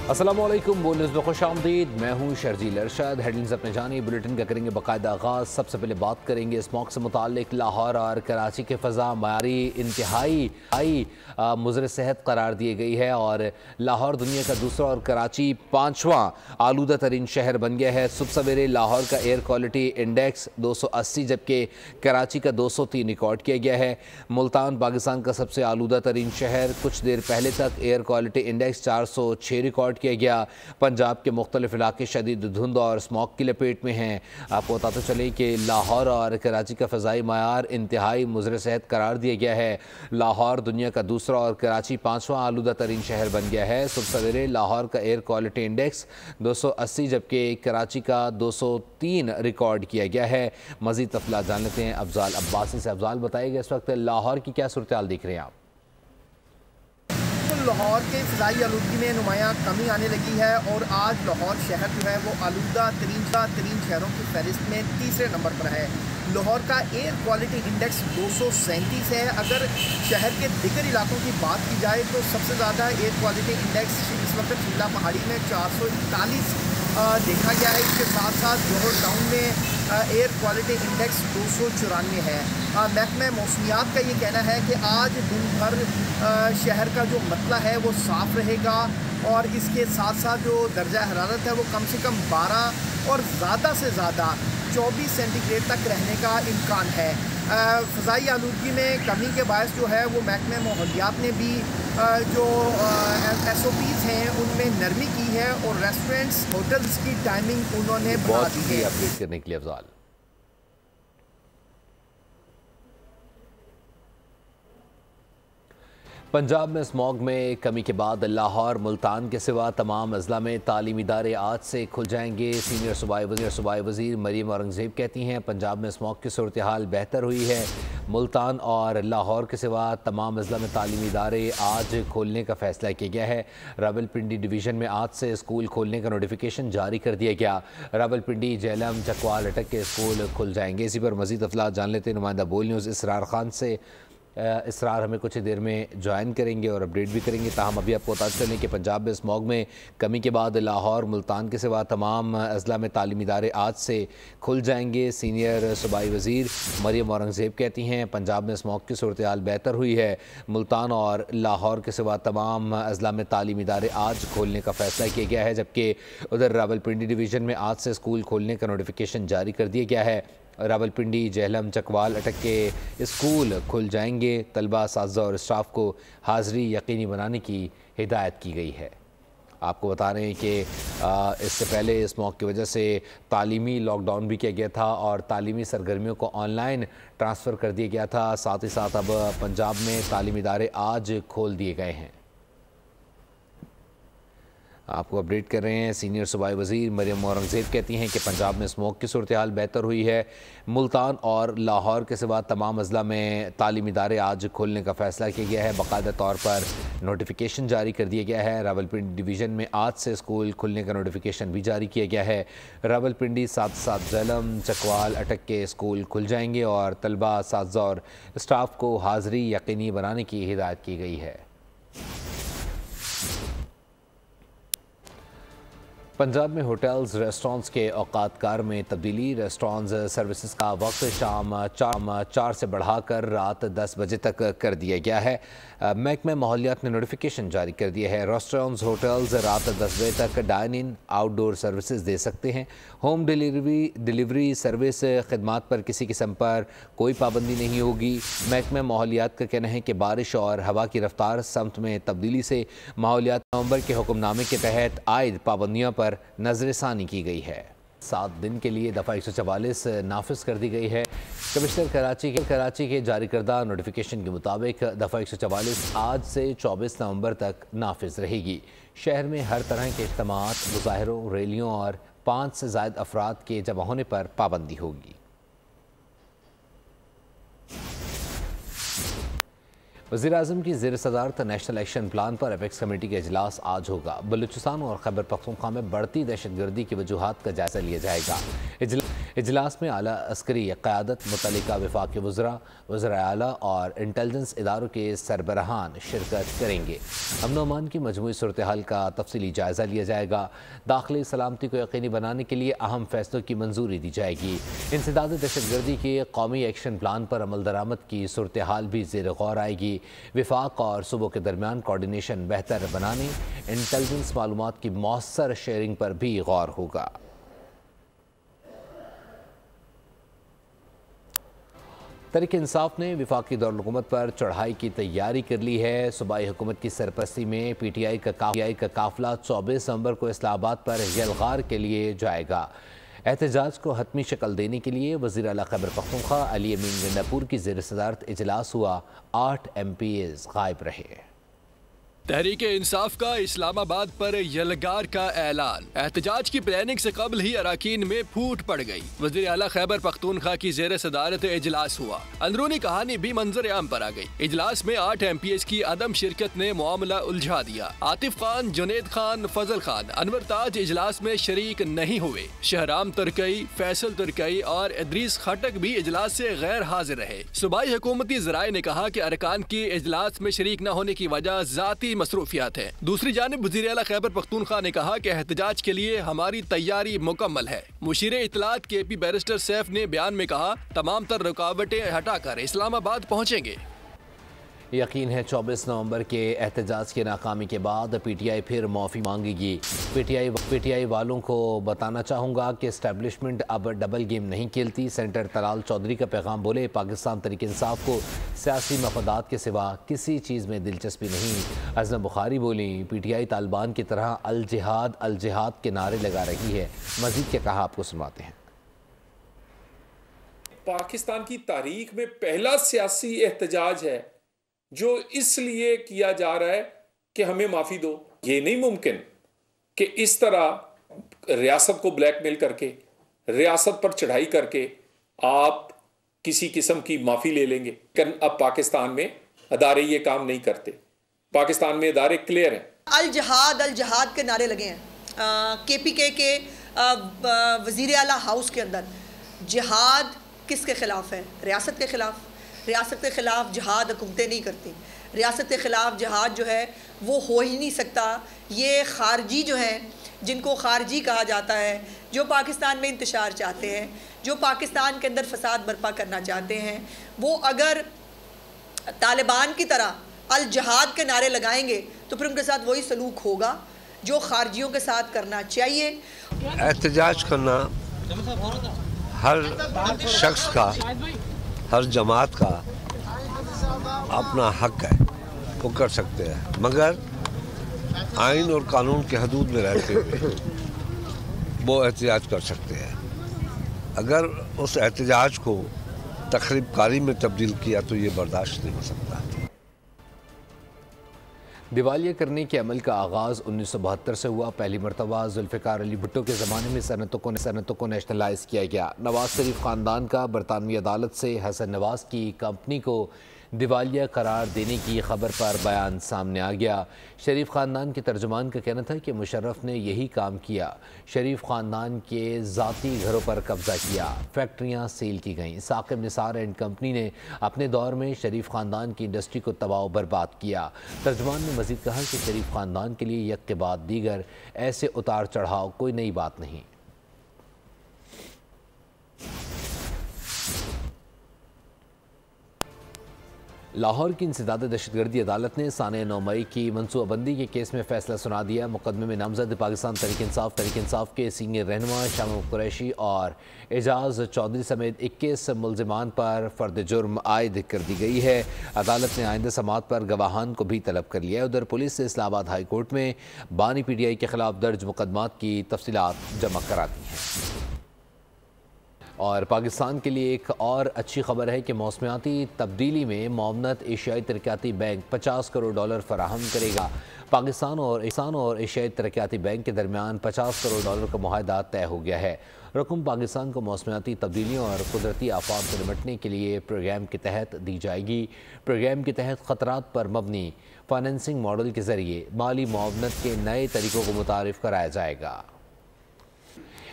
अस्सलामुअलैकुम, बोनस में खुशामदीद। मैं हूँ शर्जील अरशद। हेडलाइंस अपने जानी बुलेटिन का करेंगे बाकायदा आगाज़। सबसे पहले बात करेंगे स्मॉग से मुताल्लिक। लाहौर और कराची के फ़ज़ा मायारी इंतहाई मुज़र सेहत करार दी गई है और लाहौर दुनिया का दूसरा और कराची 5वां आलूदा तरीन शहर बन गया है। सुबह सवेरे लाहौर का एयर क्वालिटी इंडेक्स 280 जबकि कराची का 203 रिकॉर्ड किया गया है। मुल्तान पाकिस्तान का सबसे आलूदा तरीन शहर। कुछ देर पहले तक एयर क्वालिटी इंडेक्स 406 रिकॉर्ड किया गया। पंजाब के मुख्तलिफ इलाके शदीद धुंध और स्मॉग की लपेट में हैं। आपको बताते चले कि लाहौर और कराची का फ़ज़ाई मायार इंतहाई मुज़र सेहत करार दिया गया है। लाहौर दुनिया का दूसरा और कराची 5वां आलूदा तरीन शहर बन गया है। सुबह सवेरे लाहौर का एयर क्वालिटी इंडेक्स 280 जबकि कराची का 203 रिकॉर्ड किया गया है। मज़ीद तफसीलात जान लेते हैं अफजाल अब्बासी से। अफजाल, बताइएगा इस वक्त लाहौर की क्या सूरत हाल देख रहे हैं आप? लाहौर के फ़िज़ाई आलूदगी में नुमायाँ कमी आने लगी है और आज लाहौर शहर जो है वो आलूदा तरीन शहरों की फहरिस्त में तीसरे नंबर पर है। लाहौर का एयर क्वालिटी इंडेक्स 237 है। अगर शहर के दिगर इलाकों की बात की जाए तो सबसे ज़्यादा एयर क्वालिटी इंडेक्स इस वक्त शिमला पहाड़ी में 441 देखा गया है। इसके साथ साथ जोहर टाउन में एयर क्वालिटी इंडेक्स 294 है। महकमा मौसमियात का ये कहना है कि आज दिन भर शहर का जो मतला है वो साफ़ रहेगा और इसके साथ साथ जो दर्जा हरारत है वो कम से कम 12 और ज़्यादा से ज़्यादा 24 सेंटीग्रेड तक रहने का इम्कान है। फ़ज़ाई आलूदगी में कमी के बायस जो है वो महकमा माहौलियात ने भी जो SOPs हैं उनमें नरमी की है और रेस्टोरेंट्स होटल्स की टाइमिंग उन्होंने बढ़ा दी है। अपडेट करने के लिए अफजाल। पंजाब में स्मॉग में कमी के बाद लाहौर मुल्तान के सिवा तमाम अजला में तालीमी इदारे आज से खुल जाएंगे। सीनियर सूबाई वज़ीर मरीम औरंगज़ेब कहती हैं पंजाब में स्मॉग की सूरत हाल बेहतर हुई है। मुल्तान और लाहौर के सिवा तमाम अजला में तालीमी इदारे आज खोलने का फैसला किया गया है। रावलपिंडी डिवीज़न में आज से स्कूल खोलने का नोटिफिकेशन जारी कर दिया गया। रावलपिंडी, जेहलम, चकवाल, अटक के स्कूल खुल जाएंगे। इसी पर मज़ीद अफला जान लेते हैं नुमाइंदा बोल न्यूज़ इसरार खान से। इसरार हमें कुछ ही देर में ज्वाइन करेंगे और अपडेट भी करेंगे। ताहम अभी आपको बता चलें कि पंजाब में स्मॉग में कमी के बाद लाहौर मुल्तान के सिवा तमाम अजला में तालीमी इदारे आज से खुल जाएंगे। सीनियर सूबाई वज़ीर मरीम औरंगज़ेब कहती हैं पंजाब में स्मॉग की सूरत हाल बेहतर हुई है। मुल्तान और लाहौर के सिवा तमाम अजला में तालीमी इदारे आज खोलने का फैसला किया गया है, जबकि उधर रावलपिंडी डिवीज़न में आज से स्कूल खोलने का नोटिफिकेशन जारी कर दिया गया है। रावलपिंडी, जेहलम, चकवाल, अटक के स्कूल खुल जाएंगे। तलबा, साज़ा और स्टाफ को हाज़िरी यकीनी बनाने की हिदायत की गई है। आपको बता रहे हैं कि इससे पहले स्मॉग की वजह से तालीमी लॉकडाउन भी किया गया था और तालीमी सरगर्मियों को ऑनलाइन ट्रांसफ़र कर दिया गया था। साथ ही साथ अब पंजाब में तालीमी इदारे आज खोल दिए गए हैं। आपको अपडेट कर रहे हैं। सीनियर सूबाई वज़ीर मरीम औरंगज़ेब कहती हैं कि पंजाब में स्मॉग की सूरत हाल बेहतर हुई है। मुल्तान और लाहौर के सिवा तमाम अजला में तालीमी इदारे आज खोलने का फ़ैसला किया गया है। बाकायदा तौर पर नोटिफिकेशन जारी कर दिया गया है। रावलपिंडी डिवीज़न में आज से स्कूल खुलने का नोटिफिकेशन भी जारी किया गया है। रावलपिंडी, साथ साथ जेहलम, चकवाल, अटक के स्कूल खुल जाएंगे और तलबा, साज़ा और स्टाफ को हाज़िरी यकीनी बनाने की हिदायत की गई है। पंजाब में होटल्स, रेस्टोरेंट्स के औकातकार में तब्दीली। रेस्टोरेंट्स सर्विसेज का वक्त शाम 4 से बढ़ाकर रात 10 बजे तक कर दिया गया है। महकमा माहौलियात ने नोटिफिकेशन जारी कर दिया है। रेस्टोरेंट्स, होटल्स रात 10 बजे तक डाइन इन, आउटडोर सर्विसेज दे सकते हैं। होम डिलीवरी सर्विस खदमात पर किसी किस्म पर कोई पाबंदी नहीं होगी। महकमा माहौलियात का कहना है कि बारिश और हवा की रफ्तार समत में तब्दीली से माहौलियात नवंबर के हुक्मनामे के तहत आयद पाबंदियों पर नजरसानी की गई है। 7 दिन के लिए दफ़ा 144 नाफिज कर दी गई है। कमिश्नर कराची के जारी करदा नोटिफिकेशन के मुताबिक दफ़ा 144 आज से 24 नवंबर तक नाफिज रहेगी। शहर में हर तरह के इज्तिमात, मुजाहरों, रैलियों और 5 से ज़ायद अफराद के जमा होने पर पाबंदी होगी। वज़ीर-ए-आज़म की ज़ेर सदारत नेशनल एक्शन प्लान पर अपेक्स कमेटी का इजलास आज होगा। बलूचिस्तान और खैबर पख्तूनख्वा में बढ़ती दहशतगर्दी की वजूहात का जायजा लिया जाएगा। इजलास में आला अस्करी क़यादत, मुतल्लिका वफाकी वज़रा, वज़राए आला और इंटेलिजेंस इदारों के सरबराहान शिरकत करेंगे। अमन अमान की मजमूई सूरत हाल का तफसीली जायज़ा लिया जाएगा। दाखिली सलामती को यकीनी बनाने के लिए अहम फैसलों की मंजूरी दी जाएगी। इंसदाद दहशतगर्दी के कौमी एक्शन प्लान पर अमल दरामद की सूरत हाल भी ज़ेर गौर आएगी। विफाक और सूबों के दरमियान कोऑर्डिनेशन बेहतर बनाने, इंटेलिजेंस मालूमात की मौसर शेयरिंग पर भी गौर होगा। तहरीक इंसाफ ने वफाकी दौर-ए-हुकूमत पर चढ़ाई की तैयारी कर ली है। सूबाई हुकूमत की सरपरस्ती में PTI का काफिला 24 नवंबर को इस्लामाबाद पर यलगार के लिए जाएगा। एहतजाज को हतमी शक्ल देने के लिए वज़ीर आला खैबर पख्तूनख्वा अली अमीन गंडापुर की ज़ेर सदारत इजलास हुआ। 8 MPs गायब रहे। तहरीक इंसाफ का इस्लामाबाद पर यलगार का ऐलान। एहतजाज की प्लानिंग से कबल ही अराकीन में फूट पड़ गई। वज़ीर आला खैबर पख्तूनख्वा की ज़ेर सदारत इजलास हुआ। अंदरूनी कहानी भी मंजर आम पर आ गई। इजलास में 8 MPs की अदम शिरकत ने मामला उलझा दिया। आतिफ खान, जुनेद खान, फजल खान, अनवर ताज इजलास में शरीक नहीं हुए। शहराम तुर्कई, फैसल तुर्कई और इदरीस खटक भी इजलास से गैर हाजिर रहे। सूबाई हुकूमती ज़राए ने कहा कि अरकान की इजलास में शरीक न होने की वजह ज़ाती मसरूफियात है। दूसरी जानिब वज़ीर आला खैबर पख्तूनख्वा ने कहा कि एहतजाज के लिए हमारी तैयारी मुकम्मल है। मुशीर इत्तलात KP बैरिस्टर सैफ ने बयान में कहा, तमाम तर रुकावटें हटाकर इस्लामाबाद पहुँचेंगे। यकीन है 24 नवंबर के एहतजाज की नाकामी के बाद PTI फिर माफ़ी मांगेगी। PTI वालों को बताना चाहूँगा कि इस्टेब्लिशमेंट अब डबल गेम नहीं खेलती। सेंटर तलाल चौधरी का पैगाम, बोले पाकिस्तान तहरीक इंसाफ को सियासी मफादात के सिवा किसी चीज़ में दिलचस्पी नहीं। अज़म बुखारी बोली, PTI तालिबान की तरह अल जिहाद के नारे लगा रही है। मज़ीद क्या कहा, आपको सुनाते हैं। पाकिस्तान की तारीख में पहला सियासी एहतजाज है जो इसलिए किया जा रहा है कि हमें माफ़ी दो। ये नहीं मुमकिन कि इस तरह रियासत को ब्लैकमेल करके, रियासत पर चढ़ाई करके आप किसी किस्म की माफ़ी ले लेंगे। अब पाकिस्तान में अदारे ये काम नहीं करते। पाकिस्तान में अदारे क्लियर हैं। अल जहाद के नारे लगे हैं। KPK के वज़ीर आला हाउस के अंदर जिहाद किसके ख़िलाफ़ है? रियासत के ख़िलाफ़। रियासत के ख़िलाफ़ जिहाद हुकूमतें नहीं करती। रियासत के ख़िलाफ़ जिहाद जो है वो हो ही नहीं सकता। ये ख़ारजी जो हैं, जिनको ख़ारजी कहा जाता है, जो पाकिस्तान में इंतशार चाहते हैं, जो पाकिस्तान के अंदर फ़साद बर्पा करना चाहते हैं, वो अगर तालिबान की तरह अल जहाद के नारे लगाएंगे तो फिर उनके साथ वही सलूक होगा जो ख़ारजियों के साथ करना चाहिए। एहतजाज करना हर शख्स का, हर जमात का अपना हक है, वो कर सकते हैं, मगर आइन और कानून के हदूद में रहते हुए वो एहतजाज कर सकते हैं। अगर उस एहतजाज को तखरीबकारी में तब्दील किया तो ये बर्दाश्त नहीं हो सकता। दिवालिया करने के अमल का आगाज़ 1972 से हुआ। पहली मरतबा जुल्फ़िकार अली भुट्टो के ज़माने में सनतों को नेशनलाइज किया गया। नवाज शरीफ ख़ानदान का बरतानवी अदालत से हसन नवाज की कंपनी को दिवालिया करार देने की खबर पर बयान सामने आ गया। शरीफ ख़ानदान के तर्जुमान का कहना था कि मुशर्रफ ने यही काम किया। शरीफ ख़ानदान के ज़ाती घरों पर कब्ज़ा किया, फैक्ट्रियाँ सील की गईं। साकिब निसार एंड कंपनी ने अपने दौर में शरीफ ख़ानदान की इंडस्ट्री को तबाह बर्बाद किया। तर्जुमान ने मज़ीद कहा कि शरीफ ख़ानदान के लिए यक के बाद दीगर ऐसे उतार चढ़ाव कोई नई बात नहीं। लाहौर की इंसदाद दहशतगर्दी अदालत ने साने 9 मई की मनसूबाबंदी के केस में फैसला सुना दिया। मुकदमे में नामजद पाकिस्तान तहरीक इंसाफ के सीनियर रहनुमा शाम कुरैशी और एजाज चौधरी समेत 21 मुलजिमान पर फर्द जुर्म आयद कर दी गई है। अदालत ने आइंदा समात पर गवाहान को भी तलब कर लिया है। उधर पुलिस ने इस्लामाबाद हाई कोर्ट में बानी PTI के खिलाफ दर्ज मुकदमात की तफसीलात जमा करा दी हैं। और पाकिस्तान के लिए एक और अच्छी खबर है कि मौसमियाती तब्दीली में मुआवनत एशियाई तरक्याती बैंक $50 करोड़ फराहम करेगा। पाकिस्तान और एशियाई तरक्याती बैंक के दरमियान $50 करोड़ का मुआहदा तय हो गया है। रकम पाकिस्तान को मौसमियाती तब्दीलियों और कुदरती आफात से निपटने के लिए प्रोग्राम के तहत दी जाएगी। प्रोग्राम के तहत ख़तरात पर मबनी फाइनेंसिंग मॉडल के ज़रिए माली मुआवनत के नए तरीक़ों को मुतारिफ़ कराया जाएगा।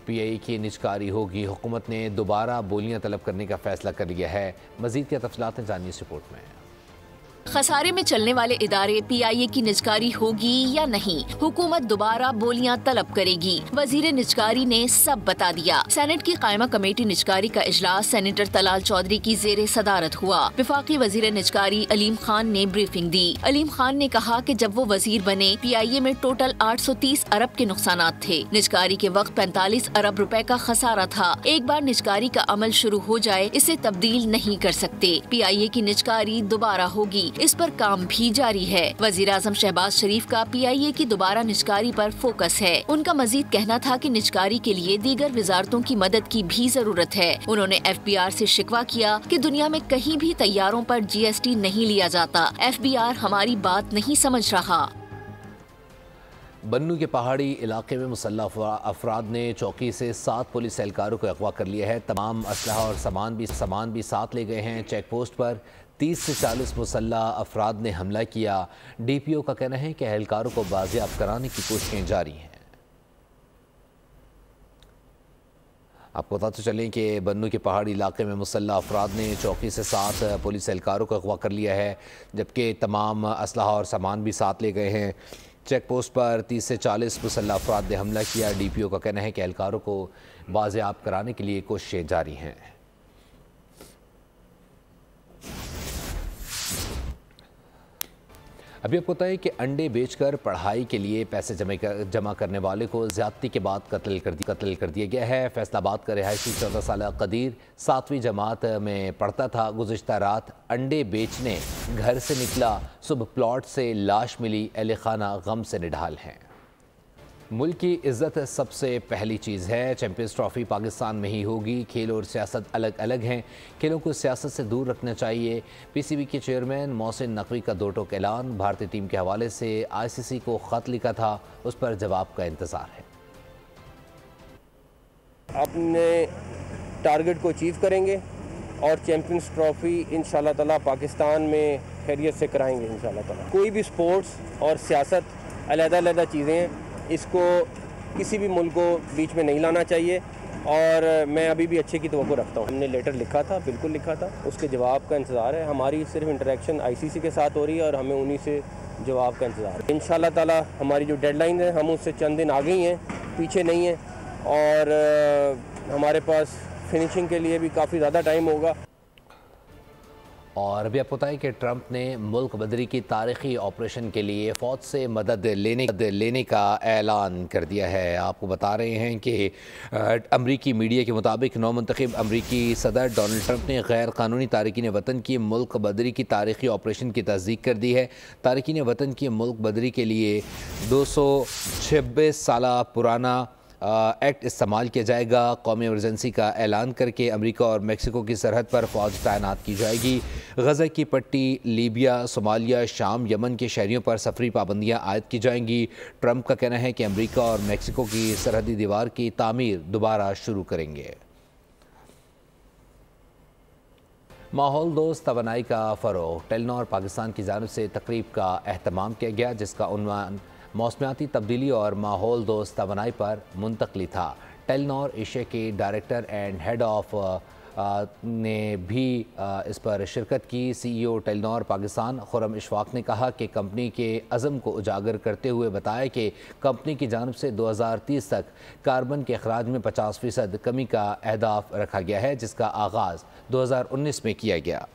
PIA की निजकारी होगी। हुकूमत ने दोबारा बोलियां तलब करने का फैसला कर लिया है। मजीद की तफसीलात जानिए इस रिपोर्ट में। खसारे में चलने वाले इदारे PIA की निजकारी होगी या नहीं, हुकूमत दोबारा बोलियां तलब करेगी। वजीर निजकारी ने सब बता दिया। सेनेट की कायमा कमेटी निजकारी का इजलास सेनेटर तलाल चौधरी की जेर सदारत हुआ। विफाकी वजीर निजकारी अलीम खान ने ब्रीफिंग दी। अलीम खान ने कहा कि जब वो वजीर बने PIA में टोटल 830 अरब के नुकसानात थे। निजकारी के वक्त 45 अरब रुपए का खसारा था। एक बार निजकारी का अमल शुरू हो जाए इसे तब्दील नहीं कर सकते। PIA की निजकारी दोबारा होगी, इस पर काम भी जारी है। वजीर आजम शहबाज शरीफ का PIA की दोबारा निजकारी पर फोकस है। उनका मजीद कहना था कि निजकारी के लिए दीगर वजारतों की मदद की भी जरूरत है। उन्होंने FBR से शिकवा किया कि दुनिया में कहीं भी तैयारों पर GST नहीं लिया जाता। FBR हमारी बात नहीं समझ रहा। बन्नू के पहाड़ी इलाके में मुसल्लह अफराद ने चौकी से 7 पुलिस एहलकारों को अगवा कर लिया है। तमाम असलहा और सामान भी साथ ले गए हैं। चेक पोस्ट पर 30 से 40 मुसल्लह अफराद ने हमला किया। DPO का कहना है कि एहलकारों को बाजियाब कराने की कोशिशें जारी हैं। आपको बताते चलें कि बन्नू के पहाड़ी इलाके में मुसल्लह अफराद ने चौकी से 7 पुलिस एहलकारों को अगवा कर लिया है, जबकि तमाम असलहा और सामान भी साथ ले गए हैं। चेक पोस्ट पर 30 से 40 मुसल्लह अफराद ने हमला किया। DPO का कहना है कि एहलकारों को बाजियाब कराने के लिए कोशिशें जारी हैं। अभी आपको पता है कि अंडे बेचकर पढ़ाई के लिए पैसे जमा करने वाले को ज़्यादती के बाद कत्ल कर दिया गया है। फैसलाबाद का रिहायशी 14 साल कदीर 7वीं जमात में पढ़ता था। गुज़िश्ता रात अंडे बेचने घर से निकला, सुबह प्लॉट से लाश मिली। अहले खाना गम से निढाल हैं। मुल्क की इज़्ज़त सबसे पहली चीज़ है। चैंपियंस ट्रॉफी पाकिस्तान में ही होगी। खेल और सियासत अलग अलग हैं। खेलों को सियासत से दूर रखना चाहिए। PCB के चेयरमैन मोहसिन नकवी का दो टोक ऐलान। भारतीय टीम के हवाले से ICC को ख़त लिखा था, उस पर जवाब का इंतज़ार है। अपने टारगेट को अचीव करेंगे और चैंपियंस ट्रॉफी इंशाल्लाह ताला पाकिस्तान में खैरियत से कराएंगे इंशाल्लाह ताला। कोई भी स्पोर्ट्स और सियासत अलग-अलग चीज़ें हैं, इसको किसी भी मुल्क को बीच में नहीं लाना चाहिए और मैं अभी भी अच्छे की तवक्को रखता हूँ। हमने लेटर लिखा था, बिल्कुल लिखा था, उसके जवाब का इंतज़ार है। हमारी सिर्फ इंटरेक्शन ICC के साथ हो रही है और हमें उन्हीं से जवाब का इंतज़ार है। इंशाल्लाह ताला हमारी जो डेडलाइन है हम उससे चंद दिन आगे ही हैं, पीछे नहीं हैं और हमारे पास फिनिशिंग के लिए भी काफ़ी ज़्यादा टाइम होगा। और अभी आपको बताएं कि ट्रंप ने मुल्क बदरी की तारीखी ऑपरेशन के लिए फ़ौज से मदद लेने का ऐलान कर दिया है। आपको बता रहे हैं कि अमरीकी मीडिया के मुताबिक नौमुंतखब अमरीकी सदर डोनाल्ड ट्रंप ने गैर कानूनी तारकीन वतन की मुल्क बदरी की तारीखी ऑपरेशन की तस्दीक कर दी है। तारकीन वतन की मुल्क बदरी के लिए 226 साल पुराना एक्ट इस्तेमाल किया जाएगा। कौमी इमरजेंसी का ऐलान करके अमेरिका और मेक्सिको की सरहद पर फ़ौज तैनात की जाएगी। गज़ा की पट्टी, लीबिया, सोमालिया, शाम, यमन के शहरियों पर सफरी पाबंदियाँ आयद की जाएंगी। ट्रंप का कहना है कि अमेरिका और मेक्सिको की सरहदी दीवार की तामीर दोबारा शुरू करेंगे। माहौल दोस्त तवानाई का फ़रोग़। टेलीनॉर पाकिस्तान की जानिब से तकरीब का एहतमाम किया गया, जिसका उन्वान मौसमियाती तब्दीली और माहौल दोस्त तवानाई पर मुंतकली था। टेलीनॉर एशिया के डायरेक्टर एंड हेड ऑफ ने भी इस पर शिरकत की। CEO टेलीनॉर पाकिस्तान खुर्रम इशफाक ने कहा कि कंपनी के अज़म को उजागर करते हुए बताया कि कंपनी की जानिब से 2030 तक कार्बन के अखराज में 50% कमी का अहदाफ रखा गया है, जिसका आगाज़ 2019 में किया गया।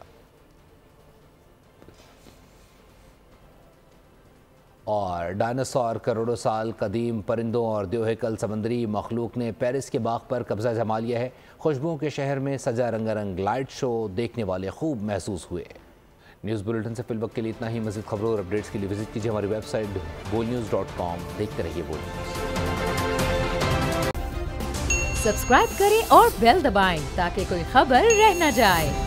और डायनासोर करोड़ों साल कदीम परिंदों और देवहेकल समंदरी मखलूक ने पेरिस के बाग पर कब्जा जमा लिया है। खुशबुओं के शहर में सजा रंगारंग लाइट शो देखने वाले खूब महसूस हुए। न्यूज़ बुलेटिन से फिल वक्त के लिए इतना ही। मज़ीद खबरों और अपडेट्स के लिए विजिट कीजिए हमारी वेबसाइट bolnews.com। देखते रहिए बोल न्यूज़। सब्सक्राइब करें और बेल दबाएं ताकि कोई खबर रह न जाए।